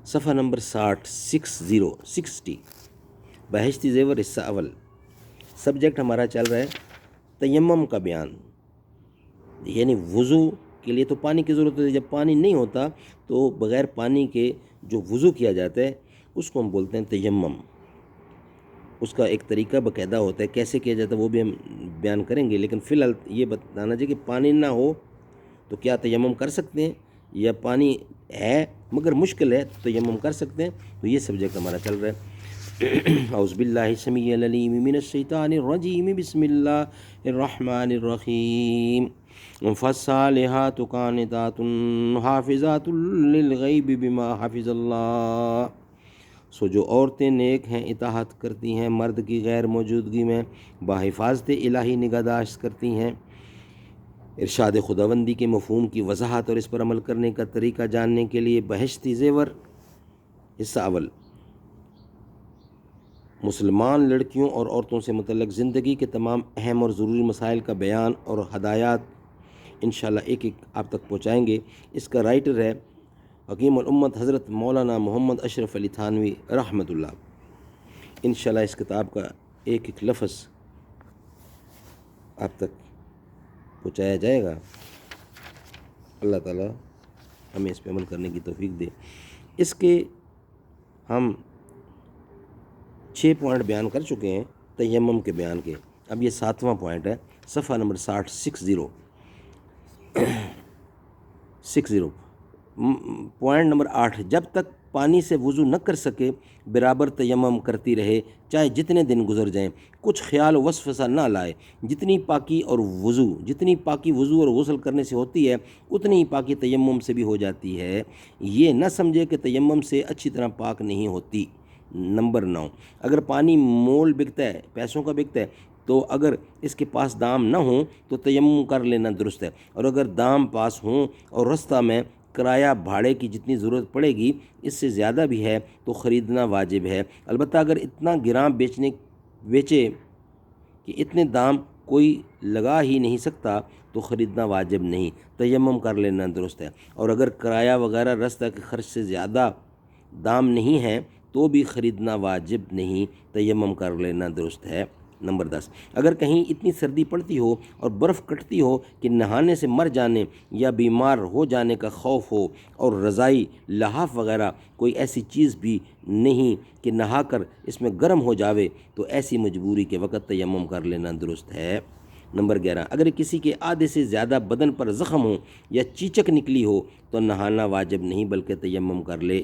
صفحہ نمبر 60 بہشتی زیور حصہ اول۔ سبجیکٹ ہمارا چل رہا ہے تیمم کا بیان، یعنی وضو کے لیے تو پانی کی ضرورت ہوتی ہے۔ جب پانی نہیں ہوتا تو بغیر پانی کے جو وضو کیا جاتا ہے اس کو ہم بولتے ہیں تیمم۔ اس کا ایک طریقہ باقاعدہ ہوتا ہے، کیسے کیا جاتا ہے وہ بھی ہم بیان کریں گے، لیکن فی الحال یہ بتانا چاہیے کہ پانی نہ ہو تو کیا تیمم کر سکتے ہیں، یا پانی ہے مگر مشکل ہے تو تیمم کر سکتے ہیں۔ تو یہ سبجیکٹ ہمارا چل رہا ہے۔ اعوذ باللہ السمیع العلیم من الشیطان الرجیم، بسم اللہ الرحمن الرحیم۔ فالصالحات قانتات حافظات للغیب بما حفظ اللہ۔ سو جو عورتیں نیک ہیں اطاعت کرتی ہیں مرد کی غیر موجودگی میں، بحفاظت الہی نگہداشت کرتی ہیں۔ ارشاد خداوندی کے مفہوم کی وضاحت اور اس پر عمل کرنے کا طریقہ جاننے کے لیے بہشتی زیور حصہ اول۔ مسلمان لڑکیوں اور عورتوں سے متعلق زندگی کے تمام اہم اور ضروری مسائل کا بیان اور ہدایات انشاءاللہ ایک ایک آپ تک پہنچائیں گے۔ اس کا رائٹر ہے حکیم الامت حضرت مولانا محمد اشرف علی تھانوی رحمۃ اللہ۔ انشاءاللہ اس کتاب کا ایک ایک لفظ آپ تک پہنچایا جائے گا۔ اللہ تعالیٰ ہمیں اس پہ عمل کرنے کی توفیق دے۔ اس کے ہم 6 پوائنٹ بیان کر چکے ہیں تیمم کے بیان کے، اب یہ 7واں پوائنٹ ہے، صفحہ نمبر 60 پوائنٹ نمبر 8۔ جب تک پانی سے وضو نہ کر سکے برابر تیمم کرتی رہے، چاہے جتنے دن گزر جائیں، کچھ خیال و وسوسہ نہ لائے۔ جتنی پاکی وضو اور غسل کرنے سے ہوتی ہے اتنی ہی پاکی تیمم سے بھی ہو جاتی ہے۔ یہ نہ سمجھے کہ تیمم سے اچھی طرح پاک نہیں ہوتی۔ نمبر 9، اگر پانی مول بکتا ہے، پیسوں کا بکتا ہے، تو اگر اس کے پاس دام نہ ہوں تو تیمم کر لینا درست ہے، اور اگر دام پاس ہوں اور رستہ میں کرایہ بھاڑے کی جتنی ضرورت پڑے گی اس سے زیادہ بھی ہے تو خریدنا واجب ہے۔ البتہ اگر اتنا گراں بیچے کہ اتنے دام کوئی لگا ہی نہیں سکتا تو خریدنا واجب نہیں، تیمم کر لینا درست ہے۔ اور اگر کرایہ وغیرہ رستہ کے خرچ سے زیادہ دام نہیں ہے تو بھی خریدنا واجب نہیں، تیمم کر لینا درست ہے۔ نمبر 10، اگر کہیں اتنی سردی پڑتی ہو اور برف کٹتی ہو کہ نہانے سے مر جانے یا بیمار ہو جانے کا خوف ہو، اور رضائی لحاف وغیرہ کوئی ایسی چیز بھی نہیں کہ نہا کر اس میں گرم ہو جاوے، تو ایسی مجبوری کے وقت تیمم کر لینا درست ہے۔ نمبر 11، اگر کسی کے آدھے سے زیادہ بدن پر زخم ہو یا چیچک نکلی ہو تو نہانا واجب نہیں بلکہ تیمم کر لے۔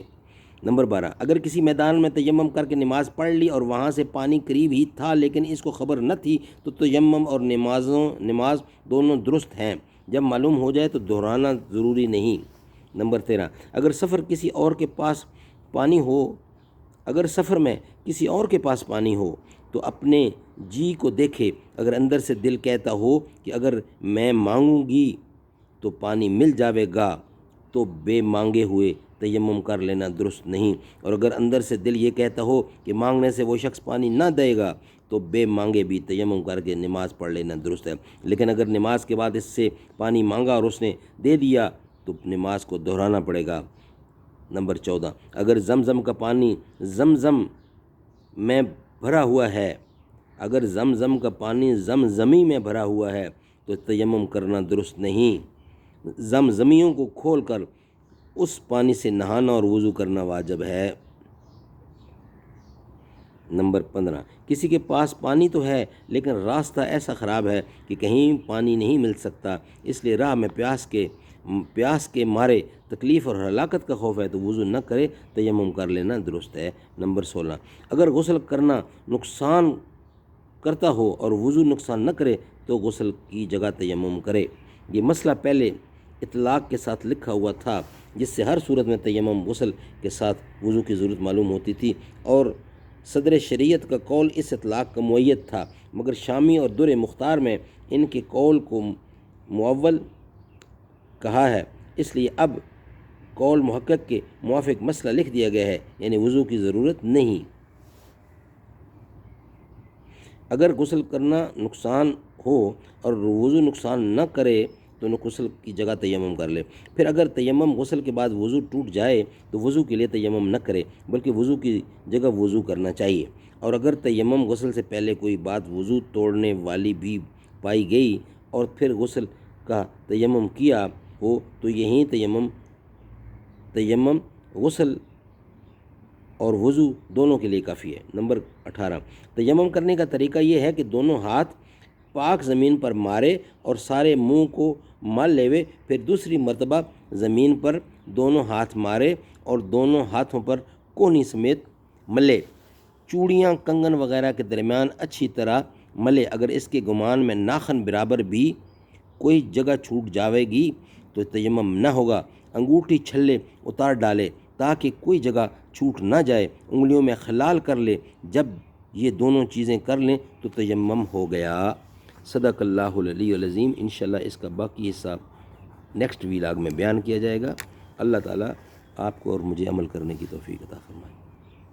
نمبر 12، اگر کسی میدان میں تیمم کر کے نماز پڑھ لی اور وہاں سے پانی قریب ہی تھا لیکن اس کو خبر نہ تھی تو تیمم اور نماز دونوں درست ہیں، جب معلوم ہو جائے تو دہرانا ضروری نہیں۔ نمبر 13، اگر سفر میں کسی اور کے پاس پانی ہو تو اپنے جی کو دیکھے، اگر اندر سے دل کہتا ہو کہ اگر میں مانگوں گی تو پانی مل جاوے گا تو بے مانگے ہوئے تیمم کر لینا درست نہیں، اور اگر اندر سے دل یہ کہتا ہو کہ مانگنے سے وہ شخص پانی نہ دے گا تو بے مانگے بھی تیمم کر کے نماز پڑھ لینا درست ہے۔ لیکن اگر نماز کے بعد اس سے پانی مانگا اور اس نے دے دیا تو نماز کو دہرانا پڑے گا۔ نمبر 14، اگر زمزم کا پانی زمزم میں بھرا ہوا ہے، اگر زمزم کا پانی زمزمی میں بھرا ہوا ہے تو تیمم کرنا درست نہیں، زمزمیوں کو کھول کر اس پانی سے نہانا اور وضو کرنا واجب ہے۔ نمبر 15، کسی کے پاس پانی تو ہے لیکن راستہ ایسا خراب ہے کہ کہیں پانی نہیں مل سکتا، اس لیے راہ میں پیاس کے مارے تکلیف اور ہلاکت کا خوف ہے تو وضو نہ کرے، تیمم کر لینا درست ہے۔ نمبر 16، اگر غسل کرنا نقصان کرتا ہو اور وضو نقصان نہ کرے تو غسل کی جگہ تیمم کرے۔ یہ مسئلہ پہلے اطلاق کے ساتھ لکھا ہوا تھا، جس سے ہر صورت میں تیمم غسل کے ساتھ وضو کی ضرورت معلوم ہوتی تھی، اور صدر شریعت کا قول اس اطلاق کا مؤید تھا، مگر شامی اور در مختار میں ان کے قول کو معول کہا ہے، اس لیے اب قول محقق کے موافق مسئلہ لکھ دیا گیا ہے، یعنی وضو کی ضرورت نہیں۔ اگر غسل کرنا نقصان ہو اور وضو نقصان نہ کرے تو انہیں غسل کی جگہ تیمم کر لے۔ پھر اگر تیمم غسل کے بعد وضو ٹوٹ جائے تو وضو کے لیے تیمم نہ کرے بلکہ وضو کی جگہ وضو کرنا چاہیے۔ اور اگر تیمم غسل سے پہلے کوئی بات وضو توڑنے والی بھی پائی گئی اور پھر غسل کا تیمم کیا ہو تو یہی تیمم غسل اور وضو دونوں کے لیے کافی ہے۔ نمبر 18، تیمم کرنے کا طریقہ یہ ہے کہ دونوں ہاتھ پاک زمین پر مارے اور سارے منہ کو مل لیوے، پھر دوسری مرتبہ زمین پر دونوں ہاتھ مارے اور دونوں ہاتھوں پر کونی سمیت ملے، چوڑیاں کنگن وغیرہ کے درمیان اچھی طرح ملے۔ اگر اس کے گمان میں ناخن برابر بھی کوئی جگہ چھوٹ جاوے گی تو تیمم نہ ہوگا۔ انگوٹھی چھلے اتار ڈالے تاکہ کوئی جگہ چھوٹ نہ جائے، انگلیوں میں خلال کر لے، جب یہ دونوں چیزیں کر لیں تو تیمم ہو گیا۔ صدق اللہ العلی العظیم۔ انشاءاللہ اس کا باقی حصہ نیکسٹ ویلاگ میں بیان کیا جائے گا۔ اللہ تعالیٰ آپ کو اور مجھے عمل کرنے کی توفیق عطا فرمائے۔